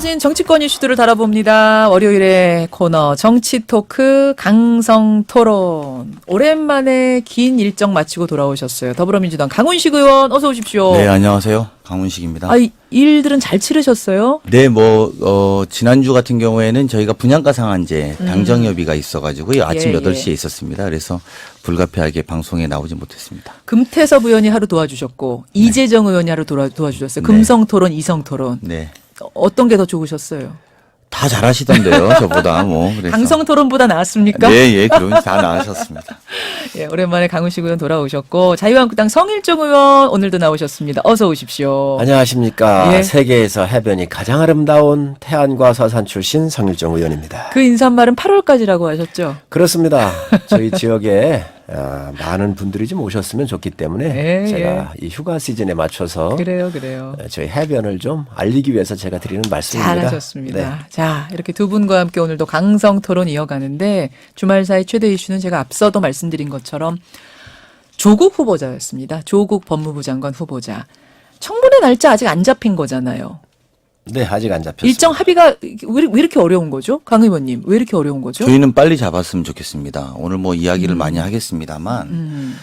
뜨거워진 정치권 이슈들을 다뤄봅니다. 월요일에 코너 정치 토크 강성 토론. 오랜만에 긴 일정 마치고 돌아오셨어요. 더불어민주당 강훈식 의원 어서 오십시오. 네, 안녕하세요. 강훈식입니다. 일들은 잘 치르셨어요? 네, 지난주 같은 경우에는 저희가 분양가 상한제 당정협의가 있어가지고요. 아침 8시에 있었습니다. 그래서 불가피하게 방송에 나오지 못했습니다. 금태섭 의원이 하루 도와주셨고, 네. 이재정 의원이 하루 도와주셨어요. 네. 금성 토론, 이성 토론. 네. 어떤 게 더 좋으셨어요? 다 잘하시던데요, 저보다 그래서. 강성 토론보다 나았습니까? 네, 그럼 다 나으셨습니다. 예, 오랜만에 강훈식 의원 돌아오셨고, 자유한국당 성일종 의원 오늘도 나오셨습니다. 어서 오십시오. 안녕하십니까. 예. 세계에서 해변이 가장 아름다운 태안과 서산 출신 성일종 의원입니다. 그 인사말은 8월까지라고 하셨죠? 그렇습니다. 저희 지역에 많은 분들이 좀 오셨으면 좋기 때문에 제가 이 휴가 시즌에 맞춰서 그래요. 저희 해변을 좀 알리기 위해서 제가 드리는 말씀입니다. 잘하셨습니다. 네. 자, 이렇게 두 분과 함께 오늘도 강성 토론 이어가는데 주말 사이 최대 이슈는 제가 앞서도 말씀드린 것처럼 조국 후보자였습니다. 조국 법무부 장관 후보자. 청문회 날짜 아직 안 잡힌 거잖아요. 네, 아직 안 잡혔습니다. 일정 합의가 왜 이렇게 어려운 거죠? 강 의원님, 왜 이렇게 어려운 거죠? 저희는 빨리 잡았으면 좋겠습니다. 오늘 이야기를 많이 하겠습니다만,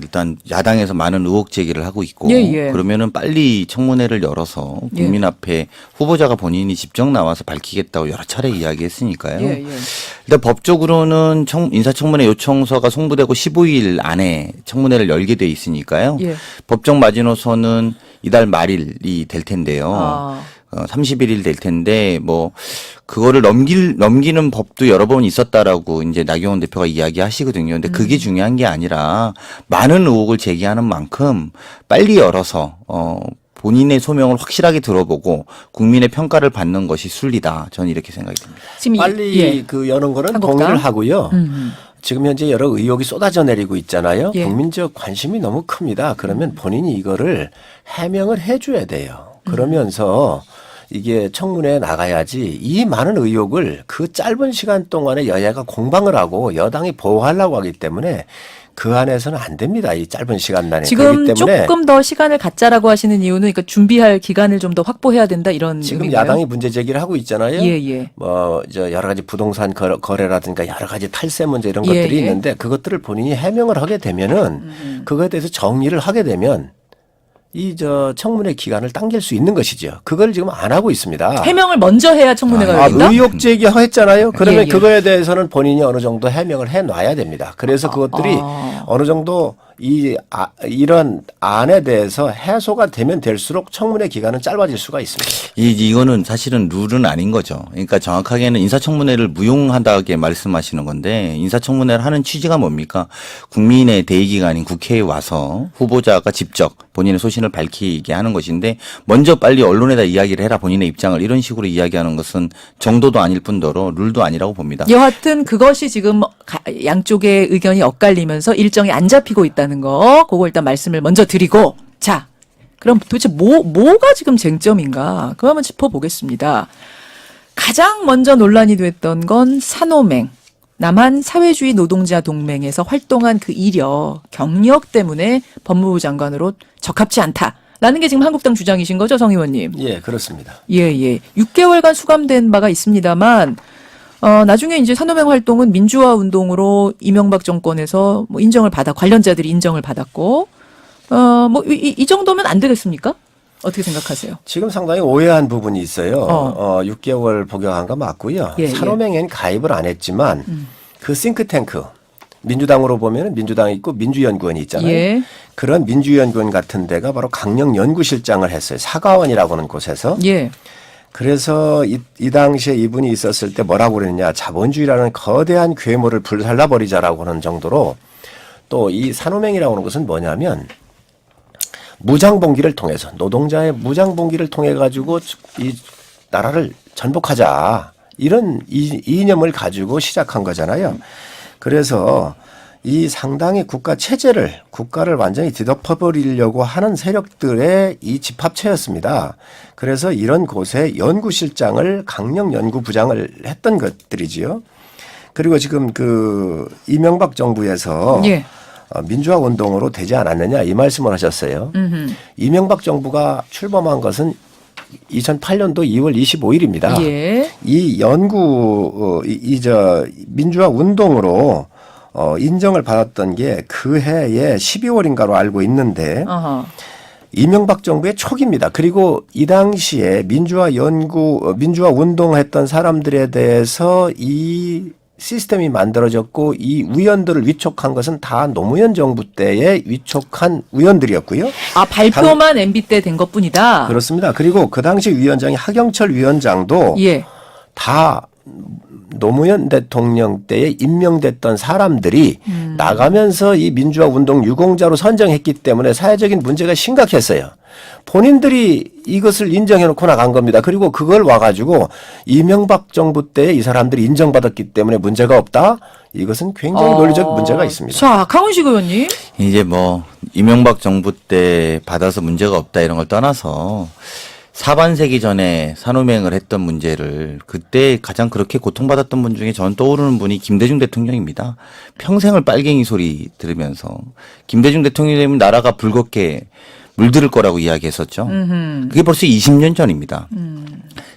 일단 야당에서 많은 의혹 제기를 하고 있고, 그러면은 빨리 청문회를 열어서 국민 앞에 후보자가 본인이 직접 나와서 밝히겠다고 여러 차례 이야기했으니까요. 일단 법적으로는 인사청문회 요청서가 송부되고 15일 안에 청문회를 열게 돼 있으니까요. 법적 마지노선은 이달 말일이 될 텐데요. 31일 될 텐데 그거를 넘기는 법도 여러 번 있었다라고 이제 나경원 대표가 이야기하시거든요. 근데 그게 중요한 게 아니라 많은 의혹을 제기하는 만큼 빨리 열어서 본인의 소명을 확실하게 들어보고 국민의 평가를 받는 것이 순리다. 저는 이렇게 생각이 듭니다. 지금 빨리 여는 거는 동의를 하고요. 지금 현재 여러 의혹이 쏟아져 내리고 있잖아요. 국민적 관심이 너무 큽니다. 그러면 본인이 이거를 해명을 해줘야 돼요. 그러면서 이게 청문회에 나가야지 이 많은 의혹을 그 짧은 시간 동안에 여야가 공방을 하고 여당이 보호하려고 하기 때문에 그 안에서는 안 됩니다. 이 짧은 시간 단에. 지금 조금 더 시간을 갖자라고 하시는 이유는 그러니까 준비할 기간을 좀 더 확보해야 된다 이런 지금 의미인가요? 야당이 문제 제기를 하고 있잖아요. 여러 가지 부동산 거래라든가 여러 가지 탈세 문제 이런 것들이 있는데 그것들을 본인이 해명을 하게 되면은 그거에 대해서 정리를 하게 되면 청문회 기간을 당길 수 있는 것이죠. 그걸 지금 안 하고 있습니다. 해명을 먼저 해야 청문회가 열린다? 의혹 제기했잖아요. 그러면 그거에 대해서는 본인이 어느 정도 해명을 해놔야 됩니다. 그래서 그것들이 어느 정도 이런 안에 대해서 해소가 되면 될수록 청문회 기간은 짧아질 수가 있습니다. 이거는 사실은 룰은 아닌 거죠. 그러니까 정확하게는 인사청문회를 무용하다게 말씀하시는 건데 인사청문회를 하는 취지가 뭡니까? 국민의 대의기관인 국회에 와서 후보자가 직접 본인의 소신을 밝히게 하는 것인데 먼저 빨리 언론에다 이야기를 해라 본인의 입장을 이런 식으로 이야기하는 것은 정도도 아닐 뿐더러 룰도 아니라고 봅니다. 여하튼 그것이 지금 양쪽의 의견이 엇갈리면서 일정이 안 잡히고 있다는 거 그거 일단 말씀을 먼저 드리고 자 그럼 도대체 뭐가 지금 쟁점인가 그거 한번 짚어보겠습니다. 가장 먼저 논란이 됐던 건 산호맹 남한 사회주의 노동자 동맹에서 활동한 그 이력 경력 때문에 법무부 장관으로 적합치 않다라는 게 지금 한국당 주장이신 거죠, 성 의원님? 예, 그렇습니다. 6개월간 수감된 바가 있습니다만 나중에 이제 산호맹 활동은 민주화 운동으로 이명박 정권에서 인정을 관련자들이 인정을 받았고, 이 정도면 안 되겠습니까? 어떻게 생각하세요? 지금 상당히 오해한 부분이 있어요. 6개월 복역한 거 맞고요. 산호맹에는 가입을 안 했지만 그 싱크탱크 민주당으로 보면 민주당이 있고 민주연구원이 있잖아요. 그런 민주연구원 같은 데가 바로 강령연구실장을 했어요. 사과원이라고 하는 곳에서. 그래서 이 당시에 이분이 있었을 때 뭐라고 그랬느냐. 자본주의라는 거대한 괴물을 불살라버리자라고 하는 정도로 또 이 산호맹이라고 하는 것은 뭐냐면 무장봉기를 통해서 노동자의 무장봉기를 통해 가지고 이 나라를 전복하자 이런 이념을 가지고 시작한 거잖아요. 그래서 이 상당히 국가를 완전히 뒤덮어버리려고 하는 세력들의 이 집합체였습니다. 그래서 이런 곳에 연구실장을 강령연구부장을 했던 것들이지요. 그리고 지금 이명박 정부에서 민주화 운동으로 되지 않았느냐 이 말씀을 하셨어요. 이명박 정부가 출범한 것은 2008년도 2월 25일입니다. 예. 이 연구 민주화 운동으로 인정을 받았던 게 그 해에 12월인가로 알고 있는데 어허. 이명박 정부의 초기입니다. 그리고 이 당시에 민주화 운동했던 사람들에 대해서 이 시스템이 만들어졌고 이 위원들을 위촉한 것은 다 노무현 정부 때에 위촉한 위원들이었고요. 아, 발표만 MB 때 된 것뿐이다. 그렇습니다. 그리고 그 당시 위원장이 하경철 위원장도 예. 다 노무현 대통령 때에 임명됐던 사람들이 나가면서 이 민주화 운동 유공자로 선정했기 때문에 사회적인 문제가 심각했어요. 본인들이 이것을 인정해놓고 나간 겁니다. 그리고 그걸 와가지고 이명박 정부 때 이 사람들이 인정받았기 때문에 문제가 없다? 이것은 굉장히 논리적 문제가 있습니다. 자, 강훈식 의원님. 이제 뭐 이명박 정부 때 받아서 문제가 없다 이런 걸 떠나서 사반세기 전에 산호맹을 했던 문제를 그때 가장 그렇게 고통받았던 분 중에 저는 떠오르는 분이 김대중 대통령입니다. 평생을 빨갱이 소리 들으면서 김대중 대통령이 되면 나라가 불겁게 물들을 거라고 이야기했었죠. 그게 벌써 20년 전입니다.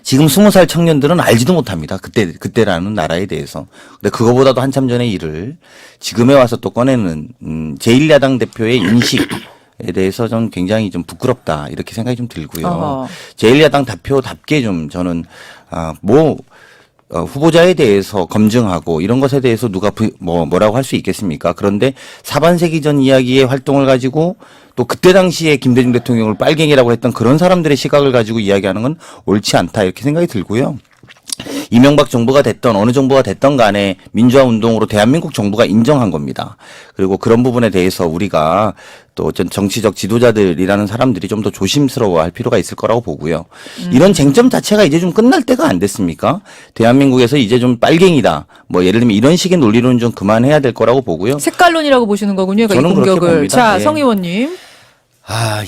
지금 20살 청년들은 알지도 못합니다. 그때라는 나라에 대해서. 근데 그거보다도 한참 전의 일을 지금에 와서 또 꺼내는 제1야당 대표의 인식에 대해서 전 굉장히 좀 부끄럽다 이렇게 생각이 좀 들고요. 제1야당 대표답게 좀 저는 후보자에 대해서 검증하고 이런 것에 대해서 누가 뭐라고 할 수 있겠습니까? 그런데 사반세기 전 이야기의 활동을 가지고 또 그때 당시에 김대중 대통령을 빨갱이라고 했던 그런 사람들의 시각을 가지고 이야기하는 건 옳지 않다 이렇게 생각이 들고요. 이명박 정부가 됐던 어느 정부가 됐던 간에 민주화 운동으로 대한민국 정부가 인정한 겁니다. 그리고 그런 부분에 대해서 우리가 또 정치적 지도자들이라는 사람들이 좀 더 조심스러워할 필요가 있을 거라고 보고요. 이런 쟁점 자체가 이제 좀 끝날 때가 안 됐습니까? 대한민국에서 이제 좀 빨갱이다. 뭐 예를 들면 이런 식의 논리로는 좀 그만해야 될 거라고 보고요. 색깔론이라고 보시는 거군요. 그러니까 저는 이 공격을. 그렇게 봅니다. 자, 예. 성 의원님.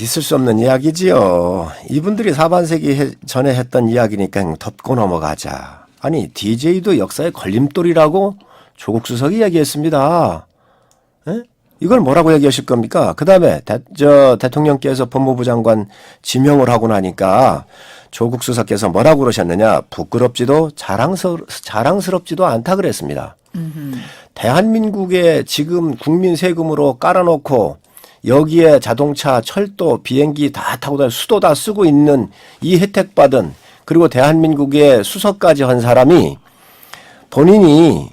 있을 수 없는 이야기지요. 이분들이 사반세기 전에 했던 이야기니까 덮고 넘어가자. 아니 DJ도 역사의 걸림돌이라고 조국 수석이 이야기했습니다. 에? 이걸 뭐라고 얘기하실 겁니까? 그다음에 대통령께서 법무부 장관 지명을 하고 나니까 조국 수석께서 뭐라고 그러셨느냐? 부끄럽지도 자랑스럽지도 않다 그랬습니다. 대한민국에 지금 국민 세금으로 깔아놓고 여기에 자동차, 철도, 비행기 다 타고 다니고 수도 다 쓰고 있는 이 혜택 받은 그리고 대한민국의 수석까지 한 사람이 본인이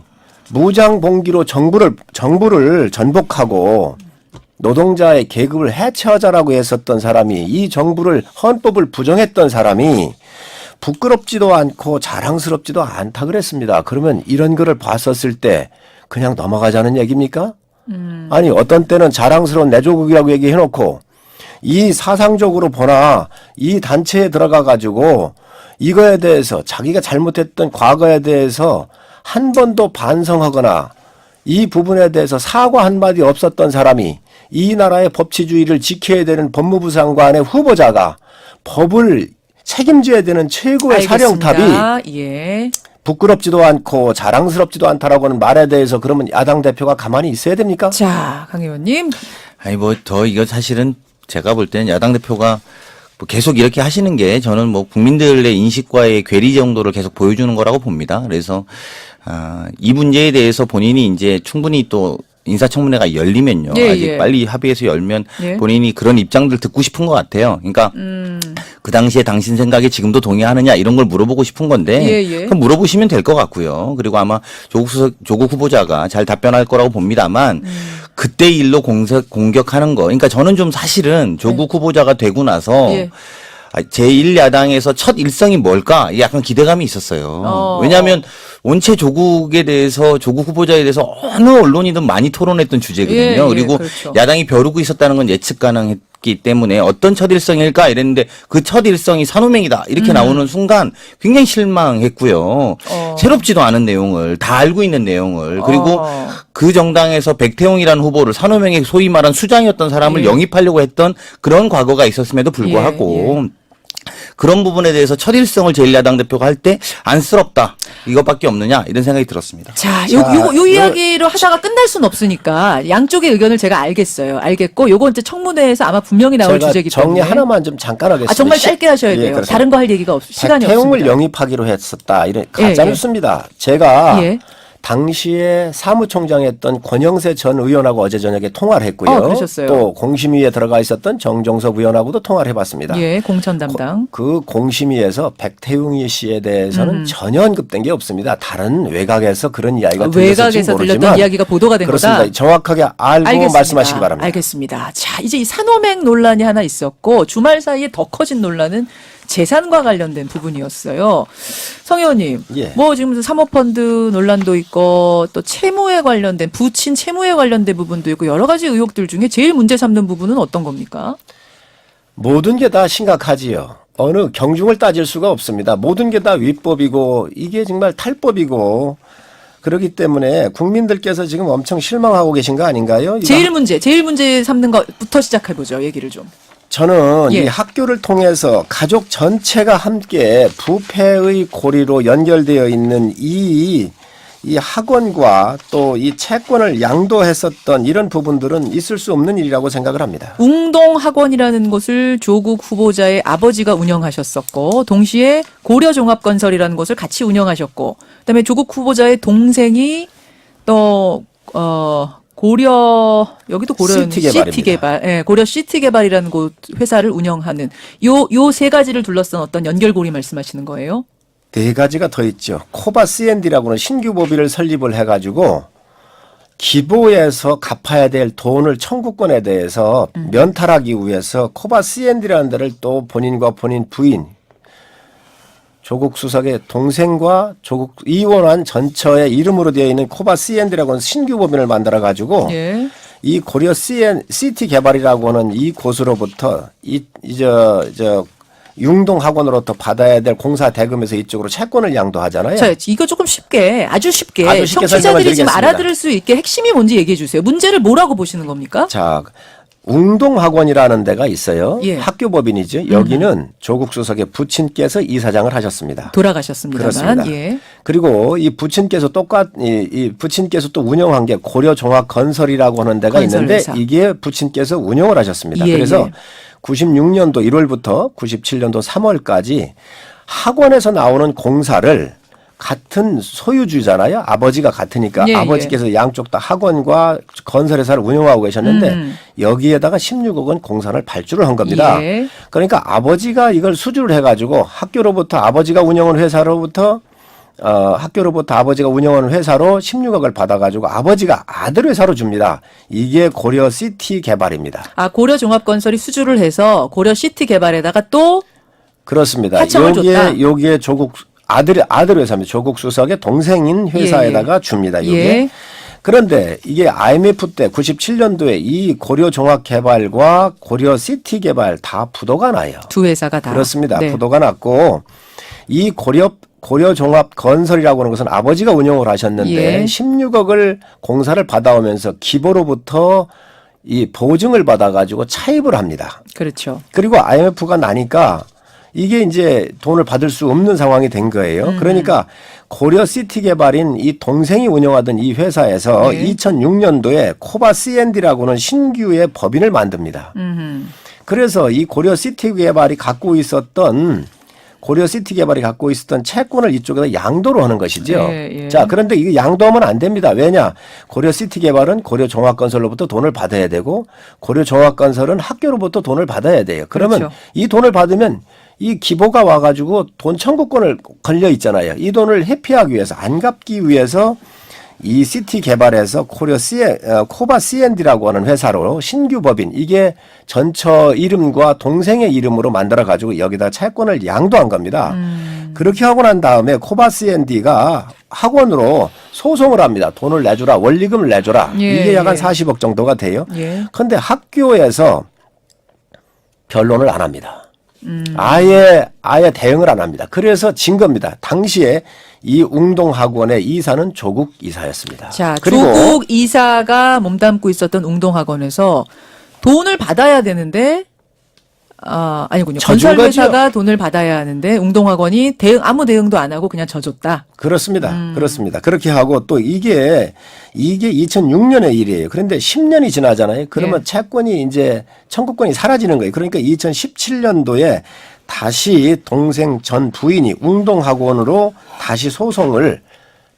무장봉기로 정부를 전복하고 노동자의 계급을 해체하자라고 했었던 사람이 이 정부를 헌법을 부정했던 사람이 부끄럽지도 않고 자랑스럽지도 않다 그랬습니다. 그러면 이런 거를 봤었을 때 그냥 넘어가자는 얘기입니까? 아니 어떤 때는 자랑스러운 내 조국이라고 얘기해놓고 이 사상적으로 보나 이 단체에 들어가 가지고 이거에 대해서 자기가 잘못했던 과거에 대해서 한 번도 반성하거나 이 부분에 대해서 사과 한마디 없었던 사람이 이 나라의 법치주의를 지켜야 되는 법무부 장관의 후보자가 법을 책임져야 되는 최고의 알겠습니다. 사령탑이 예. 부끄럽지도 않고 자랑스럽지도 않다라고 하는 말에 대해서 그러면 야당 대표가 가만히 있어야 됩니까? 자, 강 의원님. 아니 이거 사실은 제가 볼 때는 야당 대표가 뭐 계속 이렇게 하시는 게 저는 뭐 국민들의 인식과의 괴리 정도를 계속 보여주는 거라고 봅니다. 그래서 이 문제에 대해서 본인이 이제 충분히 또 인사청문회가 열리면요. 예, 아직 예. 빨리 합의해서 열면 예. 본인이 그런 입장들 듣고 싶은 것 같아요. 그러니까 그 당시에 당신 생각에 지금도 동의하느냐 이런 걸 물어보고 싶은 건데 예. 그럼 물어보시면 될 것 같고요. 그리고 아마 조국 후보자가 잘 답변할 거라고 봅니다만 그때 일로 공격하는 거. 그러니까 저는 좀 사실은 조국 후보자가 되고 나서 예. 제1야당에서 첫 일성이 뭘까? 약간 기대감이 있었어요. 왜냐하면 원체 조국에 대해서 조국 후보자에 대해서 어느 언론이든 많이 토론했던 주제거든요. 예, 그리고 그렇죠. 야당이 야당이 벼르고 있었다는 건 예측 가능했기 때문에 어떤 첫 일성일까 이랬는데 그 첫 일성이 산호맹이다 이렇게 나오는 순간 굉장히 실망했고요. 새롭지도 않은 내용을 다 알고 있는 내용을 그리고 그 정당에서 백태용이라는 후보를 산호맹의 소위 말한 수장이었던 사람을 예. 영입하려고 했던 그런 과거가 있었음에도 불구하고 예. 그런 부분에 대해서 첫 일성을 제1야당 대표가 할 때 안쓰럽다. 이것밖에 없느냐 이런 생각이 들었습니다. 자, 요 이야기로 하다가 끝날 수는 없으니까 양쪽의 의견을 제가 알겠고 요건 이제 청문회에서 아마 분명히 나올 주제이기 때문에 정리 하나만 좀 잠깐 하겠습니다. 정말 짧게 하셔야 돼요. 그렇습니다. 다른 거 할 얘기가 시간이 백태웅을 없습니다. 영입하기로 했었다. 이런 가짜 뉴스입니다. 제가 당시에 사무총장했던 권영세 전 의원하고 어제 저녁에 통화를 했고요. 그러셨어요. 또 공심위에 들어가 있었던 정종석 의원하고도 통화를 해봤습니다. 공천 담당. 그 공심위에서 백태웅 씨에 대해서는 전혀 언급된 게 없습니다. 다른 외곽에서 그런 이야기가 외곽에서 들렸던 이야기가 보도가 된 그렇습니다. 거다. 정확하게 알고 알겠습니다. 말씀하시기 바랍니다. 알겠습니다. 자, 이제 이 산호맹 논란이 하나 있었고 주말 사이에 더 커진 논란은 재산과 관련된 부분이었어요. 성 의원님, 뭐 지금 사모펀드 논란도 있고 또 채무에 관련된 부친 채무에 관련된 부분도 있고 여러 가지 의혹들 중에 제일 문제 삼는 부분은 어떤 겁니까? 모든 게 다 심각하지요. 어느 경중을 따질 수가 없습니다. 모든 게 다 위법이고 이게 정말 탈법이고 그렇기 때문에 국민들께서 지금 엄청 실망하고 계신 거 아닌가요? 제일 문제 삼는 것부터 시작해보죠. 얘기를 좀. 저는 이 학교를 통해서 가족 전체가 함께 부패의 고리로 연결되어 있는 이 학원과 또 이 채권을 양도했었던 이런 부분들은 있을 수 없는 일이라고 생각을 합니다. 웅동학원이라는 곳을 조국 후보자의 아버지가 운영하셨었고 동시에 고려종합건설이라는 곳을 같이 운영하셨고 그다음에 조국 후보자의 동생이 또 여기도 시티개발, 고려 시티개발이라는 곳 회사를 운영하는 요 세 가지를 둘러싼 어떤 연결고리 말씀하시는 거예요? 네 가지가 더 있죠. 코바 C&D라고는 신규 법인을 설립을 해가지고 기보에서 갚아야 될 돈을 청구권에 대해서 면탈하기 위해서 코바 C&D라는 데를 또 본인과 본인 부인 조국 수석의 동생과 조국 이원환 전처의 이름으로 되어 있는 코바 C&D라고 하는 신규 법인을 만들어 가지고 이 고려 시티 개발이라고 하는 이 곳으로부터 융동학원으로부터 받아야 될 공사 대금에서 이쪽으로 채권을 양도하잖아요. 자, 이거 조금 아주 쉽게 청취자들이 지금 알아들을 수 있게 핵심이 뭔지 얘기해 주세요. 문제를 뭐라고 보시는 겁니까? 자, 웅동학원이라는 데가 있어요. 학교법인이죠. 여기는 조국 수석의 부친께서 이사장을 하셨습니다. 돌아가셨습니다만. 그렇습니다. 그리고 이 부친께서 이 부친께서 또 운영한 게 고려종합건설이라고 하는 데가 있는데 이게 부친께서 운영을 하셨습니다. 그래서 96년도 1월부터 97년도 3월까지 학원에서 나오는 공사를 같은 소유주잖아요. 아버지가 같으니까 아버지께서 양쪽 다 학원과 건설회사를 운영하고 계셨는데 여기에다가 16억 원 공사를 발주를 한 겁니다. 그러니까 아버지가 이걸 수주를 해가지고 학교로부터 아버지가 운영하는 회사로 16억을 받아가지고 아버지가 아들 회사로 줍니다. 이게 고려 시티 개발입니다. 고려 종합건설이 수주를 해서 고려 시티 개발에다가 또 그렇습니다. 여기에 조국 아들 회사입니다. 조국 수석의 동생인 회사에다가 줍니다. 그런데 이게 IMF 때 97년도에 이 고려 종합개발과 고려 시티 개발 다 부도가 나요. 두 회사가 다. 그렇습니다. 부도가 났고 이 고려종합건설이라고 하는 것은 아버지가 운영을 하셨는데 16억을 공사를 받아오면서 기보로부터 이 보증을 받아가지고 차입을 합니다. 그렇죠. 그리고 IMF가 나니까 이게 이제 돈을 받을 수 없는 상황이 된 거예요. 그러니까 고려 시티 개발인 이 동생이 운영하던 이 회사에서 2006년도에 코바 C&D라고는 신규의 법인을 만듭니다. 그래서 이 고려 시티 개발이 갖고 있었던 채권을 이쪽에다 양도를 하는 것이죠. 자, 그런데 이거 양도하면 안 됩니다. 왜냐? 고려 시티 개발은 고려 종합건설로부터 돈을 받아야 되고 고려 종합건설은 학교로부터 돈을 받아야 돼요. 그러면 이 돈을 받으면 이 기보가 와가지고 돈 청구권을 걸려 있잖아요. 이 돈을 회피하기 위해서 안 갚기 위해서 이 시티 개발에서 코바 C&D라고 하는 회사로 신규 법인 이게 전처 이름과 동생의 이름으로 만들어 가지고 여기다 채권을 양도한 겁니다. 그렇게 하고 난 다음에 코바 C&D가 학원으로 소송을 합니다. 돈을 내주라, 원리금을 내주라. 이게 약 한 40억 정도가 돼요. 그런데 학교에서 변론을 안 합니다. 아예 대응을 안 합니다. 그래서 진 겁니다. 당시에 이 웅동학원의 이사는 조국 이사였습니다. 자, 조국 이사가 몸담고 있었던 웅동학원에서 돈을 받아야 되는데 아니군요. 져준 건설회사가 거죠. 돈을 받아야 하는데 웅동학원이 아무 대응도 안 하고 그냥 져줬다. 그렇습니다. 그렇습니다. 그렇게 하고 또 이게 2006년의 일이에요. 그런데 10년이 지나잖아요. 그러면 예. 채권이 이제 청구권이 사라지는 거예요. 그러니까 2017년도에 다시 동생 전 부인이 웅동학원으로 다시 소송을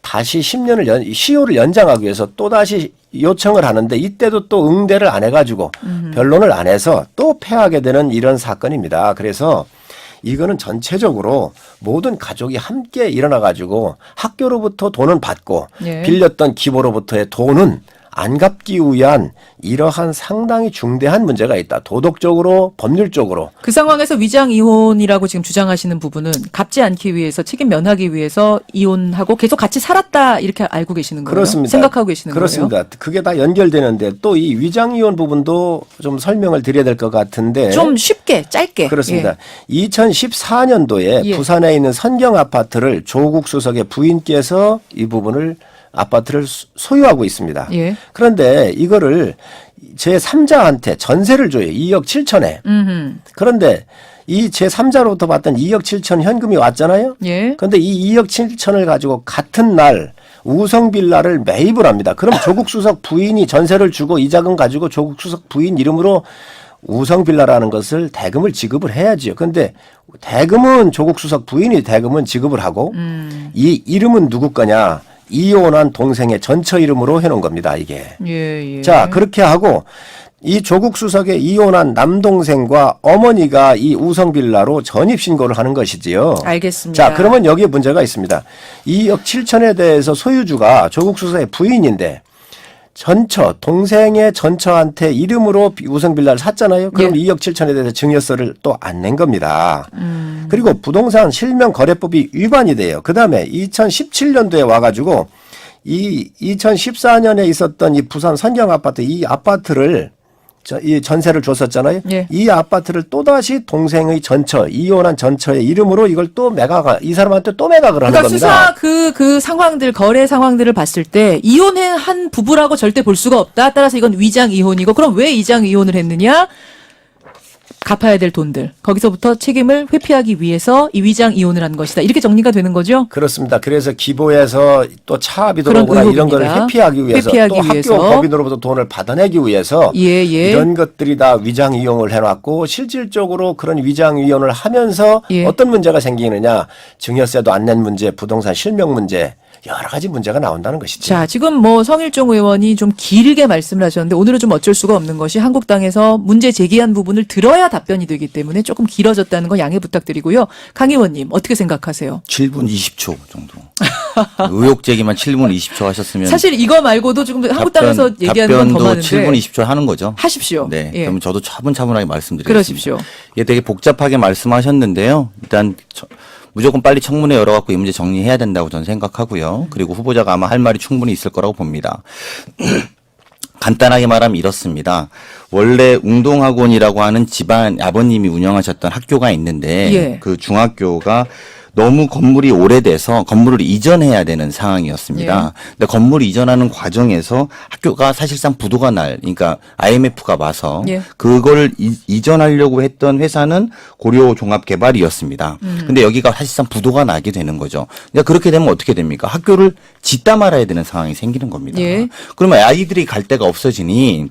다시 10년을 시효를 연장하기 위해서 또다시 요청을 하는데 이때도 또 응대를 안 해가지고 변론을 안 해서 또 패하게 되는 이런 사건입니다. 그래서 이거는 전체적으로 모든 가족이 함께 일어나가지고 학교로부터 돈은 받고 예. 빌렸던 기부로부터의 돈은 안 갚기 위한 이러한 상당히 중대한 문제가 있다. 도덕적으로 법률적으로. 그 상황에서 위장 이혼이라고 지금 주장하시는 부분은 갚지 않기 위해서 책임 면하기 위해서 이혼하고 계속 같이 살았다 이렇게 알고 계시는 거예요? 그렇습니다. 생각하고 계시는 그렇습니다. 거예요? 그게 다 연결되는데 또 이 위장 이혼 부분도 좀 설명을 드려야 될 것 같은데. 좀 쉽게 짧게. 그렇습니다. 예. 2014년도에 예. 부산에 있는 선경 아파트를 조국 수석의 부인께서 이 부분을 아파트를 소유하고 있습니다. 예. 그런데 이거를 제3자한테 전세를 줘요. 2억 7천에. 그런데 이 제3자로부터 받던 2억 7천 현금이 왔잖아요. 예. 그런데 이 2억 7천을 가지고 같은 날 우성빌라를 매입을 합니다. 그럼 조국 수석 부인이 전세를 주고 이 자금 가지고 조국 수석 부인 이름으로 우성빌라라는 것을 대금을 지급을 해야지요. 그런데 대금은 조국 수석 부인이 대금은 지급을 하고 이 이름은 누구 거냐? 이혼한 동생의 전처 이름으로 해놓은 겁니다. 이게. 예. 자, 그렇게 하고 이 조국 수석의 이혼한 남동생과 어머니가 이 우성빌라로 전입신고를 하는 것이지요. 알겠습니다. 자, 그러면 여기에 문제가 있습니다. 2억 7천에 대해서 소유주가 조국 수석의 부인인데 전처, 동생의 전처한테 이름으로 우성빌라를 샀잖아요. 그럼 예. 2억 7천에 대해서 증여세를 또 안 낸 겁니다. 그리고 부동산 실명거래법이 위반이 돼요. 그 다음에 2017년도에 와가지고 이 2014년에 있었던 이 부산 선경아파트 이 아파트를 이 전세를 줬었잖아요. 예. 이 아파트를 또다시 동생의 전처, 이혼한 전처의 이름으로 이걸 또 이 사람한테 또 매각을 하는 그러니까 겁니다. 수사 그 상황들 거래 상황들을 봤을 때 이혼한 부부라고 절대 볼 수가 없다. 따라서 이건 위장 이혼이고 그럼 왜 위장 이혼을 했느냐? 갚아야 될 돈들 거기서부터 책임을 회피하기 위해서 이 위장 이혼을 한 것이다. 이렇게 정리가 되는 거죠? 그렇습니다. 그래서 기부에서 또 차압이 그런 들어오거나 이런 걸 의혹입니다. 회피하기 위해서 회피하기 또 위해서. 학교 법인으로부터 돈을 받아내기 위해서 예. 이런 것들이 다 위장 이용을 해놨고 실질적으로 그런 위장 이혼을 하면서 예. 어떤 문제가 생기느냐 증여세도 안 낸 문제, 부동산 실명 문제 여러 가지 문제가 나온다는 것이죠. 자, 지금 뭐 성일종 의원이 좀 길게 말씀을 하셨는데 오늘은 좀 어쩔 수가 없는 것이 한국당에서 문제 제기한 부분을 들어야 답변이 되기 때문에 조금 길어졌다는 거 양해 부탁드리고요. 강 의원님 어떻게 생각하세요? 7분 20초 정도. 의혹 제기만 7분 20초 하셨으면 사실 이거 말고도 지금 한국당에서 얘기하는 건 더 답변도 많은데 7분 20초 하는 거죠. 하십시오. 네. 예. 그럼 저도 차분차분하게 말씀드리겠습니다. 그러십시오. 이게 되게 복잡하게 말씀하셨는데요. 일단 무조건 빨리 청문회 열어갖고 이 문제 정리해야 된다고 저는 생각하고요. 그리고 후보자가 아마 할 말이 충분히 있을 거라고 봅니다. 간단하게 말하면 이렇습니다. 원래 웅동학원이라고 하는 집안 아버님이 운영하셨던 학교가 있는데 예. 그 중학교가 너무 건물이 오래돼서 건물을 이전해야 되는 상황이었습니다. 근데 건물을 이전하는 과정에서 학교가 사실상 부도가 그러니까 IMF가 와서 예. 그걸 이전하려고 했던 회사는 고려종합개발이었습니다. 근데 여기가 사실상 부도가 나게 되는 거죠. 그러니까 그렇게 되면 어떻게 됩니까? 학교를 짓다 말아야 되는 상황이 생기는 겁니다. 예. 그러면 아이들이 갈 데가 없어지니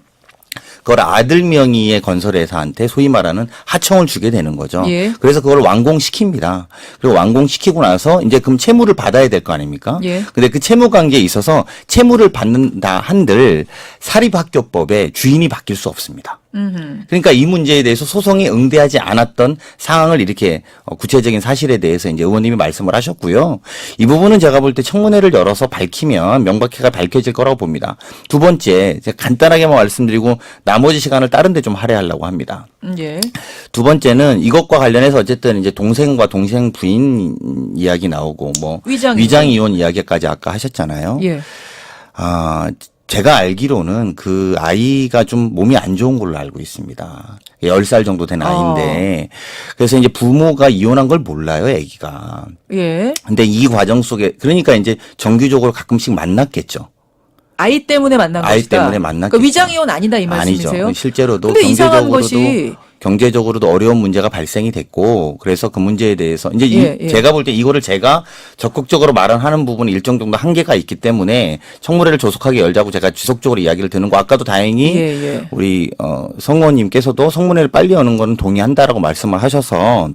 그걸 아들 명의의 건설회사한테 소위 말하는 하청을 주게 되는 거죠. 예. 그래서 그걸 완공시킵니다. 그리고 완공시키고 나서 이제 그럼 채무를 받아야 될 거 아닙니까? 예. 근데 그 채무 관계에 있어서 채무를 받는다 한들 사립학교법에 주인이 바뀔 수 없습니다. 그러니까 이 문제에 대해서 소송에 응대하지 않았던 상황을 이렇게 구체적인 사실에 대해서 이제 의원님이 말씀을 하셨고요. 이 부분은 제가 볼 때 청문회를 열어서 밝히면 명백하게 밝혀질 거라고 봅니다. 두 번째, 제가 간단하게만 말씀드리고 나머지 시간을 다른 데 좀 할애하려고 합니다. 예. 두 번째는 이것과 관련해서 어쨌든 이제 동생과 동생 부인 이야기 나오고 뭐 위장 이혼 이야기까지 아까 하셨잖아요. 예. 제가 알기로는 그 아이가 좀 몸이 안 좋은 걸로 알고 있습니다. 10살 정도 된 아이인데 그래서 이제 부모가 이혼한 걸 몰라요, 아기가. 예. 근데 이 과정 속에 그러니까 이제 정기적으로 가끔씩 만났겠죠. 아이 때문에 만난 아이 것이다. 때문에 만났겠죠. 그러니까 위장 이혼 아니다 이 말씀이세요? 아니죠. 실제로도 근데 이상한 경제적으로도 것이 경제적으로도 어려운 문제가 발생이 됐고 그래서 그 문제에 대해서 이제 제가 볼 때 이거를 제가 적극적으로 말하는 부분은 일정 정도 한계가 있기 때문에 청문회를 조속하게 열자고 제가 지속적으로 이야기를 드는 거 아까도 다행히 우리 성우님께서도 청문회를 빨리 여는 거는 동의한다라고 말씀을 하셔서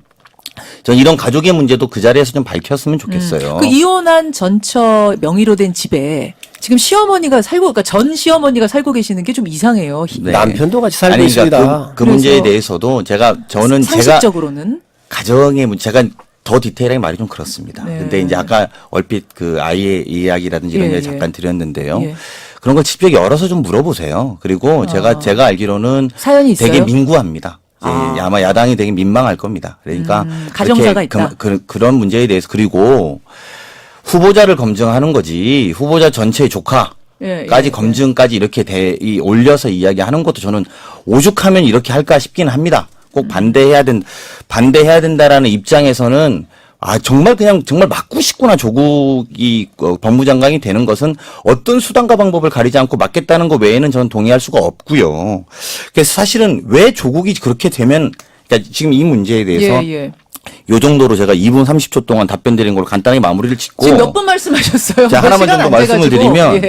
전 이런 가족의 문제도 그 자리에서 좀 밝혔으면 좋겠어요. 그 이혼한 전처 명의로 된 집에 지금 시어머니가 그러니까 전 시어머니가 살고 계시는 게 좀 이상해요. 네. 남편도 같이 살고 그러니까 있습니다. 그 문제에 대해서도 저는 상식적으로는 가정의 문제, 제가 더 디테일하게 말이 좀 그렇습니다. 근데 이제 아까 얼핏 그 아이의 이야기라든지 이런 게 잠깐 드렸는데요. 그런 걸 직접 열어서 좀 물어보세요. 그리고 제가 알기로는 사연이 있어요? 되게 민구합니다. 아마 야당이 되게 민망할 겁니다. 그러니까 가정사가 있다. 그런 문제에 대해서 그리고 후보자를 검증하는 거지 후보자 전체의 조카까지 검증까지 이렇게 올려서 이야기하는 것도 저는 오죽하면 이렇게 할까 싶긴 합니다. 꼭 반대해야 된다라는 입장에서는 정말 맞고 싶구나 조국이 법무장관이 되는 것은 어떤 수단과 방법을 가리지 않고 맞겠다는 것 외에는 저는 동의할 수가 없고요. 그래서 사실은 왜 조국이 그렇게 되면 그러니까 지금 이 문제에 대해서 요 정도로 제가 2분 30초 동안 답변 드린 걸로 간단하게 마무리를 짓고 지금 몇 번 말씀하셨어요? 자, 하나만 정도 말씀을 드리면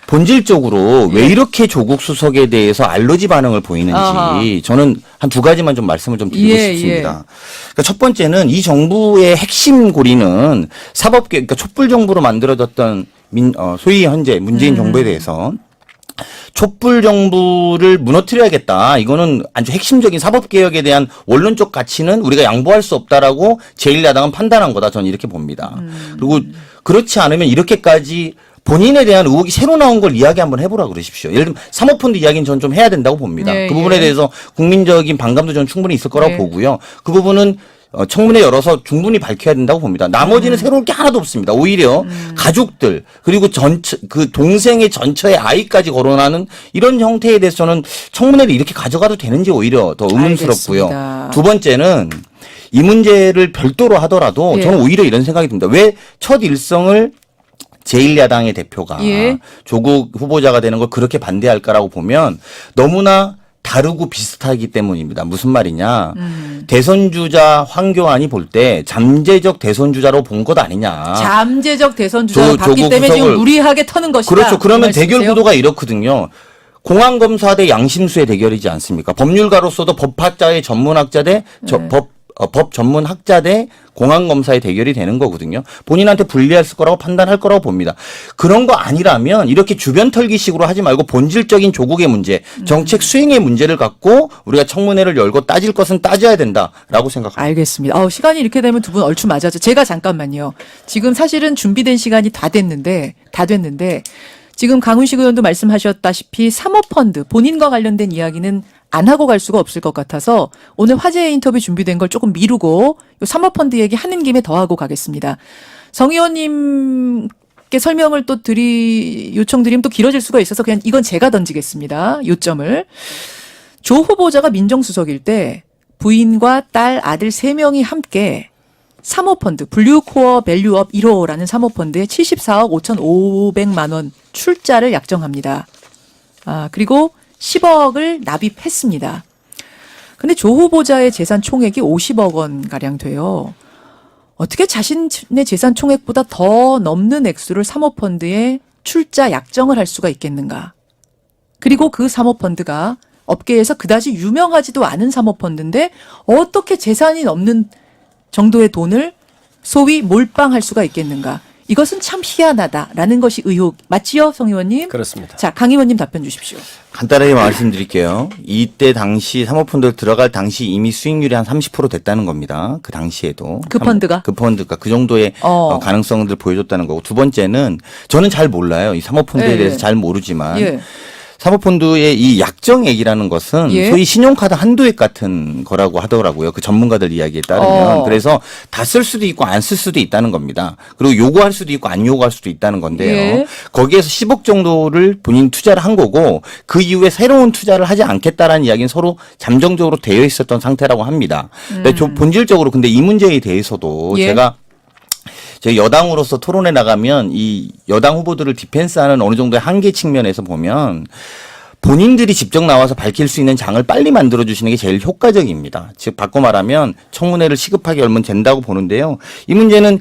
본질적으로 왜 이렇게 조국 수석에 대해서 알러지 반응을 보이는지 저는 한 두 가지만 좀 말씀을 좀 드리고 싶습니다. 그러니까 첫 번째는 이 정부의 핵심 고리는 그러니까 촛불 정부로 만들어졌던 소위 현재 문재인 정부에 대해서 촛불 정부를 무너뜨려야겠다. 이거는 아주 핵심적인 사법개혁에 대한 원론적 가치는 우리가 양보할 수 없다라고 제1야당은 판단한 거다. 저는 이렇게 봅니다. 그리고 그렇지 않으면 이렇게까지 본인에 대한 의혹이 새로 나온 걸 이야기 한번 해보라 그러십시오. 예를 들면 사모펀드 이야기는 저는 좀 해야 된다고 봅니다. 그 부분에 대해서 국민적인 반감도 저는 충분히 있을 거라고 보고요. 그 부분은 청문회 열어서 충분히 밝혀야 된다고 봅니다. 나머지는 새로울 게 하나도 없습니다. 오히려 가족들 그리고 그 동생의 전처의 아이까지 거론하는 이런 형태에 대해서 저는 청문회를 이렇게 가져가도 되는지 오히려 더 의문스럽고요. 알겠습니다. 두 번째는 이 문제를 별도로 하더라도 저는 오히려 이런 생각이 듭니다. 왜 첫 일성을 제1야당의 대표가 조국 후보자가 되는 걸 그렇게 반대할까라고 보면 너무나 다르고 비슷하기 때문입니다. 무슨 말이냐. 대선주자 황교안이 볼 때 잠재적 대선주자로 본 것 아니냐. 잠재적 대선주자로 봤기 때문에 지금 무리하게 터는 것이다. 그렇죠. 그러면 그 대결 구도가 이렇거든요. 공안검사 대 양심수의 대결이지 않습니까? 법률가로서도 법학자의 전문학자 대 법 전문학자 대 공안검사의 대결이 되는 거거든요. 본인한테 불리했을 거라고 판단할 거라고 봅니다. 그런 거 아니라면 이렇게 주변 털기식으로 하지 말고 본질적인 조국의 문제, 정책 수행의 문제를 갖고 우리가 청문회를 열고 따질 것은 따져야 된다라고 생각합니다. 알겠습니다. 시간이 이렇게 되면 두 분 얼추 맞아죠. 제가 잠깐만요. 지금 사실은 준비된 시간이 다 됐는데 지금 강훈식 의원도 말씀하셨다시피 사모펀드 본인과 관련된 이야기는 안 하고 갈 수가 없을 것 같아서 오늘 화제의 인터뷰 준비된 걸 조금 미루고 요 사모펀드 얘기 하는 김에 더 하고 가겠습니다. 성 의원님께 설명을 또 요청드리면 또 길어질 수가 있어서 그냥 이건 제가 던지겠습니다. 요점을. 조 후보자가 민정수석일 때 부인과 딸, 아들 3명이 함께 사모펀드 블루코어 밸류업 1호라는 사모펀드에 74억 5,500만 원 출자를 약정합니다. 그리고 10억을 납입했습니다. 근데 조 후보자의 재산 총액이 50억 원 가량 돼요. 어떻게 자신의 재산 총액보다 더 넘는 액수를 사모펀드에 출자 약정을 할 수가 있겠는가? 그리고 그 사모펀드가 업계에서 그다지 유명하지도 않은 사모펀드인데 어떻게 재산이 넘는 정도의 돈을 소위 몰빵할 수가 있겠는가? 이것은 참 희한하다라는 것이 의혹. 맞지요, 성 의원님? 그렇습니다. 자, 강 의원님 답변 주십시오. 간단하게 말씀드릴게요. 이때 당시 사모펀드 들어갈 당시 이미 수익률이 한 30% 됐다는 겁니다. 그 당시에도. 그 펀드가 그 정도의 가능성들 보여줬다는 거고. 두 번째는 저는 잘 몰라요. 이 사모펀드에 대해서 잘 모르지만 사모펀드의 이 약정액이라는 것은 소위 신용카드 한도액 같은 거라고 하더라고요. 그 전문가들 이야기에 따르면. 그래서 다 쓸 수도 있고 안 쓸 수도 있다는 겁니다. 그리고 요구할 수도 있고 안 요구할 수도 있다는 건데요. 거기에서 10억 정도를 본인 투자를 한 거고 그 이후에 새로운 투자를 하지 않겠다라는 이야기는 서로 잠정적으로 되어 있었던 상태라고 합니다. 근데 본질적으로 근데 이 문제에 대해서도 제가 저희 여당으로서 토론에 나가면 이 여당 후보들을 디펜스하는 어느 정도의 한계 측면에서 보면 본인들이 직접 나와서 밝힐 수 있는 장을 빨리 만들어주시는 게 제일 효과적입니다. 즉 바꿔 말하면 청문회를 시급하게 열면 된다고 보는데요. 이 문제는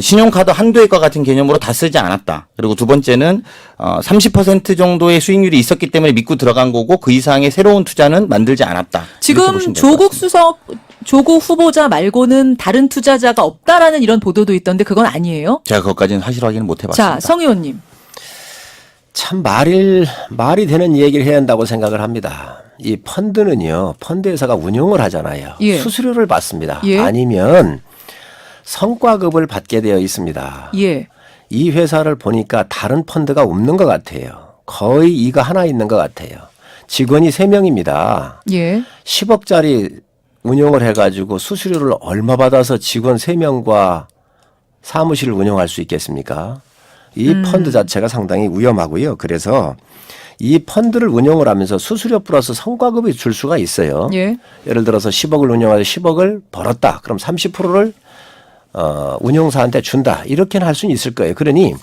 신용카드 한도액과 같은 개념으로 다 쓰지 않았다. 그리고 두 번째는 30% 정도의 수익률이 있었기 때문에 믿고 들어간 거고 그 이상의 새로운 투자는 만들지 않았다. 지금 조국 후보자 말고는 다른 투자자가 없다라는 이런 보도도 있던데 그건 아니에요? 제가 그것까지는 사실 확인을 못 해봤습니다. 자, 성 의원님. 참 말이 되는 얘기를 해야 한다고 생각을 합니다. 이 펀드는요. 펀드 회사가 운용을 하잖아요. 예. 수수료를 받습니다. 예. 아니면 성과급을 받게 되어 있습니다. 예. 이 회사를 보니까 다른 펀드가 없는 것 같아요. 거의 이가 하나 있는 것 같아요. 직원이 3명입니다. 예. 10억짜리 운용을 해가지고 수수료를 얼마 받아서 직원 3명과 사무실을 운영할 수 있겠습니까? 이 펀드 자체가 상당히 위험하고요. 그래서 이 펀드를 운영을 하면서 수수료 플러스 성과급을 줄 수가 있어요. 예. 예를 들어서 10억을 운영해서 10억을 벌었다. 그럼 30%를 운용사한테 준다. 이렇게는 할 수는 있을 거예요. 그러니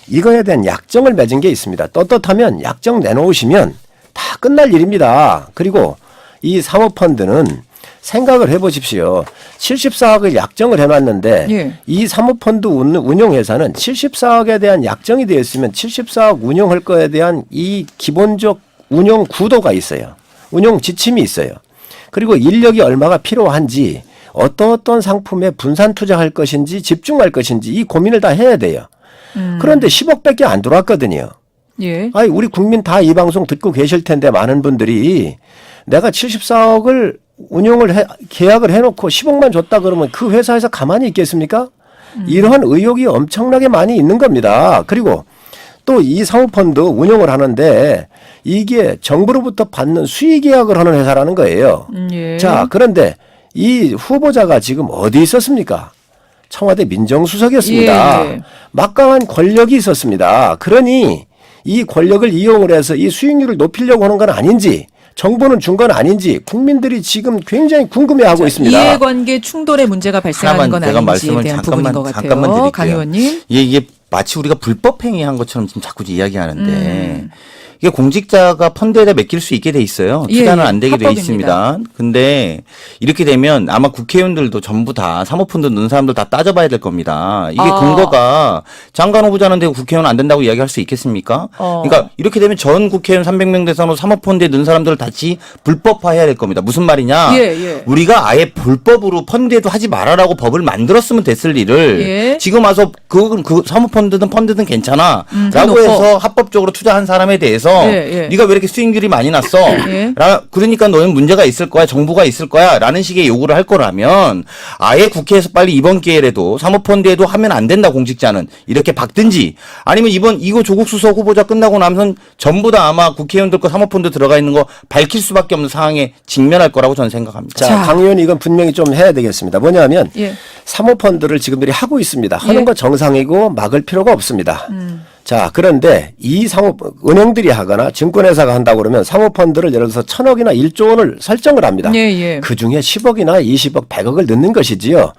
이거에 대한 약정을 맺은 게 있습니다. 떳떳하면 약정 내놓으시면 다 끝날 일입니다. 그리고 이 사모펀드는 생각을 해보십시오. 74억을 약정을 해놨는데 예. 이 사모펀드 운용회사는 74억에 대한 약정이 되어 있으면 74억 운용할 거에 대한 이 기본적 운용 구도가 있어요. 운용 지침이 있어요. 그리고 인력이 얼마가 필요한지 어떤 상품에 분산 투자할 것인지 집중할 것인지 이 고민을 다 해야 돼요. 그런데 10억밖에 안 들어왔거든요. 예. 아니 우리 국민 다 이 방송 듣고 계실 텐데 많은 분들이 내가 74억을 계약을 해놓고 10억만 줬다 그러면 그 회사에서 가만히 있겠습니까? 이러한 의혹이 엄청나게 많이 있는 겁니다. 그리고 또 이 사모펀드 운용을 하는데 이게 정부로부터 받는 수익 계약을 하는 회사라는 거예요. 예. 자, 그런데 이 후보자가 지금 어디 있었습니까? 청와대 민정수석이었습니다. 예. 막강한 권력이 있었습니다. 그러니 이 권력을 이용을 해서 이 수익률을 높이려고 하는 건 아닌지 정부는 준 건 아닌지 국민들이 지금 굉장히 궁금해하고 있습니다. 이해관계 충돌의 문제가 발생하는 건 제가 아닌지에 말씀을 대한 부분인 것 잠깐만 같아요. 드릴게요. 강 의원님. 이게 마치 우리가 불법 행위한 것처럼 지금 자꾸 이야기하는데 이게 공직자가 펀드에다 맡길 수 있게 돼 있어요. 투자는 안 되게 돼 합법입니다. 있습니다. 근데 이렇게 되면 아마 국회의원들도 전부 다 사모펀드 넣은 사람들 다 따져봐야 될 겁니다. 이게 근거가 장관 후보자는 되고 국회의원 안 된다고 이야기할 수 있겠습니까? 그러니까 이렇게 되면 전 국회의원 300명 대상으로 사모펀드에 넣은 사람들을 다시 불법화해야 될 겁니다. 무슨 말이냐? 예. 우리가 아예 불법으로 펀드에도 하지 말아라고 법을 만들었으면 됐을 일을 예. 지금 와서 그 사모펀드든 펀드든 괜찮아 라고 해서 합법적으로 투자한 사람에 대해서 네가 왜 이렇게 수익률이 많이 났어? 예. 그러니까 너는 문제가 있을 거야. 정부가 있을 거야. 라는 식의 요구를 할 거라면 아예 국회에서 빨리 이번 기회에도 사모펀드에도 하면 안 된다. 공직자는 이렇게 바꾸든지 아니면 이거 조국 수석 후보자 끝나고 나면 전부 다 아마 국회의원들 거 사모펀드 들어가 있는 거 밝힐 수밖에 없는 상황에 직면할 거라고 저는 생각합니다. 자, 강 의원이 이건 분명히 좀 해야 되겠습니다. 뭐냐면 예. 사모펀드를 지금들이 하고 있습니다. 하는 예. 거 정상이고 막을 필요가 없습니다. 자, 그런데 이 은행들이 하거나 증권회사가 한다고 그러면 사모펀드를 예를 들어서 1,000억이나 1조 원을 설정을 합니다. 예. 그 중에 10억이나 20억, 100억을 넣는 것이지요.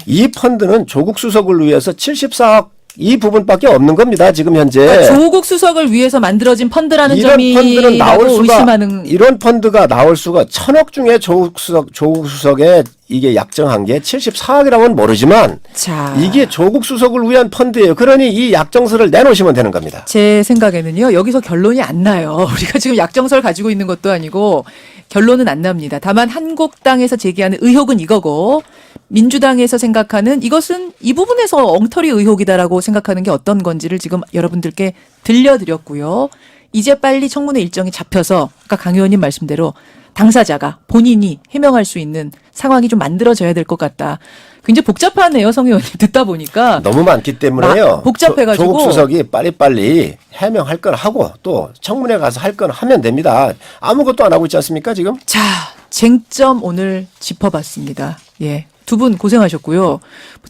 이 펀드는 조국 수석을 위해서 74억 이 부분밖에 없는 겁니다. 지금 현재. 그러니까 조국 수석을 위해서 만들어진 펀드라는 이런 펀드는 나올 점이라고 수가 의심하는. 이런 펀드가 나올 수가 1,000억 중에 조국 수석의 이게 약정한 게 74억이라고는 모르지만 자. 이게 조국 수석을 위한 펀드예요. 그러니 이 약정서를 내놓으시면 되는 겁니다. 제 생각에는요. 여기서 결론이 안 나요. 우리가 지금 약정서를 가지고 있는 것도 아니고 결론은 안 납니다. 다만 한국당에서 제기하는 의혹은 이거고 민주당에서 생각하는 이것은 이 부분에서 엉터리 의혹이다라고 생각하는 게 어떤 건지를 지금 여러분들께 들려드렸고요. 이제 빨리 청문회 일정이 잡혀서 아까 강 의원님 말씀대로 당사자가 본인이 해명할 수 있는 상황이 좀 만들어져야 될 것 같다. 굉장히 복잡하네요, 성 의원님 듣다 보니까. 너무 많기 때문에요. 복잡해가지고. 조국 수석이 빨리빨리 해명할 건 하고 또 청문회 가서 할 건 하면 됩니다. 아무것도 안 하고 있지 않습니까 지금? 자, 쟁점 오늘 짚어봤습니다. 예. 두 분 고생하셨고요.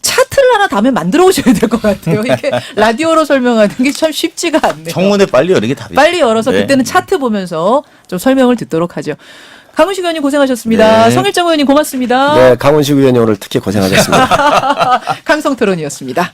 차트를 하나 다음에 만들어 오셔야 될 것 같아요. 이게 라디오로 설명하는 게 참 쉽지가 않네요. 청문회 빨리 열는 게 답이죠. 빨리 열어서 네. 그때는 차트 보면서 좀 설명을 듣도록 하죠. 강훈식 의원님 고생하셨습니다. 네. 성일정 의원님 고맙습니다. 네, 강훈식 의원이 오늘 특히 고생하셨습니다. 강성토론이었습니다.